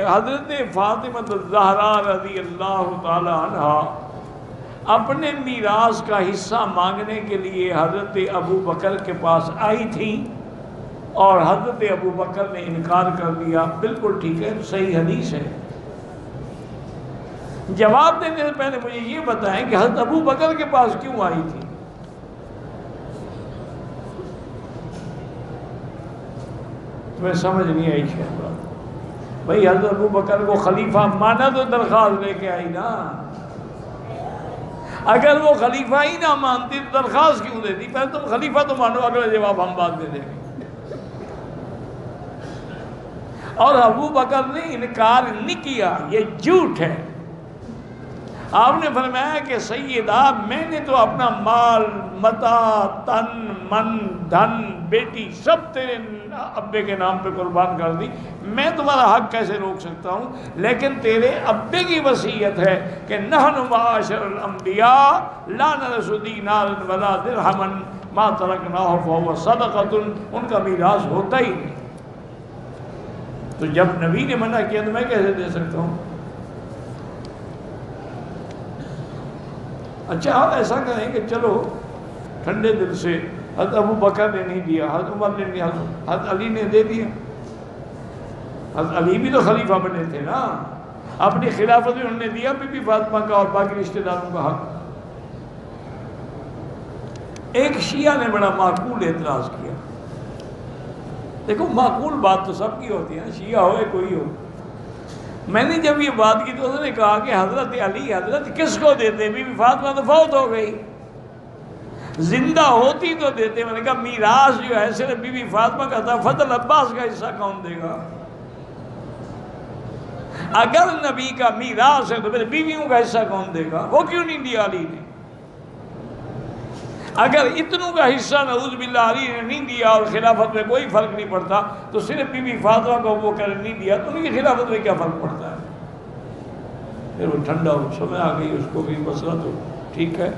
حضرت فاطمہ الزہرا رضی اللہ تعالی عنہ اپنے میراث کا حصہ مانگنے کے لیے حضرت ابو بکر کے پاس آئی تھی اور حضرت ابو بکر نے انکار کر دیا. بالکل ٹھیک ہے، صحیح حدیث ہے. جواب دینے سے پہلے مجھے یہ بتائیں کہ حضرت ابو بکر کے پاس کیوں آئی تھی؟ تمہیں سمجھ نہیں آئی شاید بات. بھائی حضرت ابو بکر کو خلیفہ مانا تو درخواست لے کے آئی نا. اگر وہ خلیفہ ہی نہ مانتی تو درخواست کیوں دیتی؟ پہلے تم خلیفہ تو مانو، اگلا جواب ہم بعد میں دیں گے. اور ابو بکر نے انکار نہیں کیا، یہ جھوٹ ہے. آپ نے فرمایا کہ سیدہ میں نے تو اپنا مال، متاع، تن، من، دھن، بیٹی سب تیرے ابے کے نام پہ قربان کر دی، میں تمہارا حق کیسے روک سکتا ہوں؟ لیکن تیرے ابے کی وصیت ہے کہ نحن معاشر الانبیاء لا نرث دینارا ولا درہما ما ترکناہ فہو صدقۃ. ان کا میراث ہوتا ہی نہیں. تو جب نبی نے منع کیا تو میں کیسے دے سکتا ہوں؟ اچھا آپ ایسا کریں کہ چلو ٹھنڈے دل سے، حضرت ابو بکر نے نہیں دیا، حضرت عمر نے نہیں، حضرت علی نے دے دیا. حضرت علی بھی تو خلیفہ بنے تھے نا، اپنی خلافت میں انہوں نے دیا بی بی فاطمہ کا اور باقی رشتہ داروں کا حق. ایک شیعہ نے بڑا معقول اعتراض کیا. دیکھو معقول بات تو سب کی ہوتی ہے، شیعہ ہو یا کوئی ہو. میں نے جب یہ بات کی تو انہوں نے کہا کہ حضرت علی حضرت کس کو دیتے؟ بی بی فاطمہ تو فوت ہو گئی، زندہ ہوتی تو دیتے. میں نے کہا میراث جو ہے صرف بی بی فاطمہ کا تھا، فضل عباس کا حصہ کون دے گا؟ اگر نبی کا میراث ہے تو پھر بیویوں کا حصہ کون دے گا؟ وہ کیوں نہیں دیا علی نے؟ اگر اتنوں کا حصہ نعوذ باللہ علی نے نہیں دیا اور خلافت میں کوئی فرق نہیں پڑتا، تو صرف بی بی فاطمہ کو وہ کر نہیں دیا تو ان کی خلافت میں کیا فرق پڑتا ہے؟ پھر وہ ٹھنڈا ہو، سمجھ آ گئی اس کو بھی مسئلہ تو ٹھیک ہے.